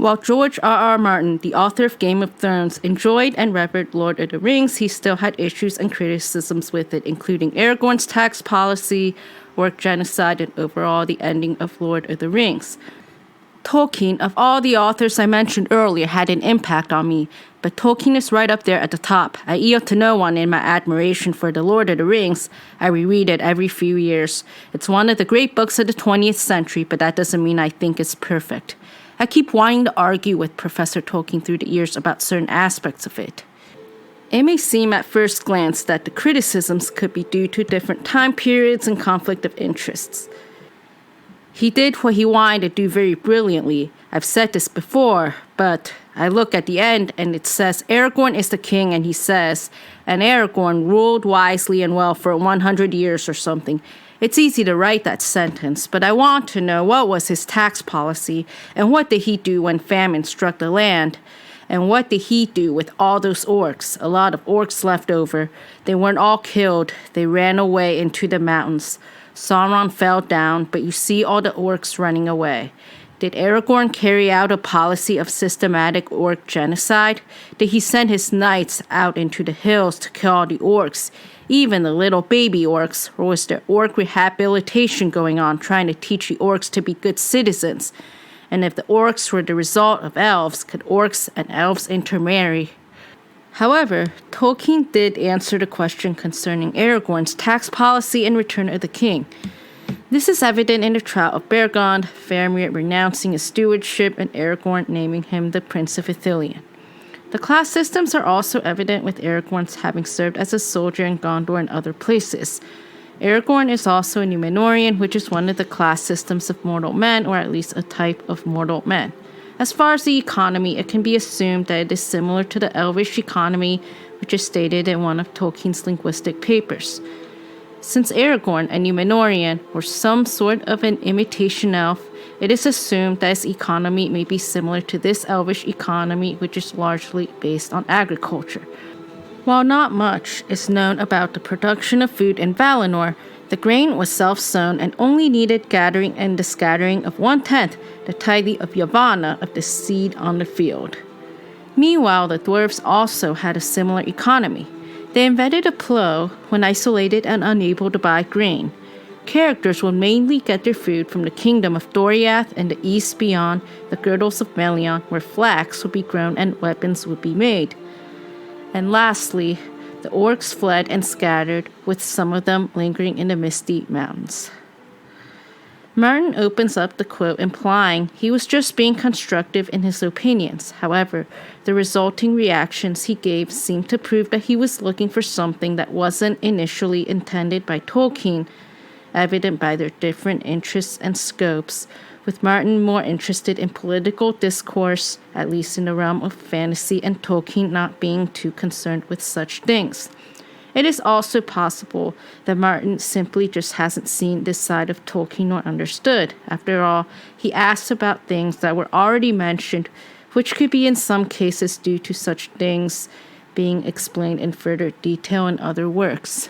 While George R.R. Martin, the author of Game of Thrones, enjoyed and revered Lord of the Rings, he still had issues and criticisms with it, including Aragorn's tax policy, orc genocide, and overall the ending of Lord of the Rings. Tolkien, of all the authors I mentioned earlier, had an impact on me, but Tolkien is right up there at the top. I yield to no one in my admiration for The Lord of the Rings. I reread it every few years. It's one of the great books of the 20th century, but that doesn't mean I think it's perfect. I keep wanting to argue with Professor Tolkien through the years about certain aspects of it. It may seem at first glance that the criticisms could be due to different time periods and conflict of interests. He did what he wanted to do very brilliantly. I've said this before, but I look at the end and it says Aragorn is the king, and he says, and Aragorn ruled wisely and well for 100 years or something. It's easy to write that sentence, but I want to know what was his tax policy, and what did he do when famine struck the land, and what did he do with all those orcs? A lot of orcs left over. They weren't all killed. They ran away into the mountains. Sauron fell down, but you see all the orcs running away. Did Aragorn carry out a policy of systematic orc genocide? Did he send his knights out into the hills to kill all the orcs, even the little baby orcs? Or was there orc rehabilitation going on, trying to teach the orcs to be good citizens? And if the orcs were the result of elves, could orcs and elves intermarry? However, Tolkien did answer the question concerning Aragorn's tax policy in Return of the King. This is evident in the trial of Beregond, Faramir renouncing his stewardship, and Aragorn naming him the Prince of Ithilien. The class systems are also evident, with Aragorn's having served as a soldier in Gondor and other places. Aragorn is also a Númenórean, which is one of the class systems of mortal men, or at least a type of mortal men. As far as the economy, it can be assumed that it is similar to the Elvish economy, which is stated in one of Tolkien's linguistic papers. Since Aragorn, a Númenórean, or some sort of an imitation elf, it is assumed that his economy may be similar to this Elvish economy, which is largely based on agriculture. While not much is known about the production of food in Valinor, the grain was self-sown and only needed gathering and the scattering of 1/10, the tithe of Yavanna, of the seed on the field. Meanwhile, the dwarves also had a similar economy. They invented a plough when isolated and unable to buy grain. Characters would mainly get their food from the kingdom of Doriath and the east beyond the girdles of Melion, where flax would be grown and weapons would be made. And lastly, the orcs fled and scattered, with some of them lingering in the misty mountains. Martin opens up the quote implying he was just being constructive in his opinions. However, the resulting reactions he gave seemed to prove that he was looking for something that wasn't initially intended by Tolkien, evident by their different interests and scopes, with Martin more interested in political discourse, at least in the realm of fantasy, and Tolkien not being too concerned with such things. It is also possible that Martin simply just hasn't seen this side of Tolkien or understood. After all, he asks about things that were already mentioned, which could be in some cases due to such things being explained in further detail in other works.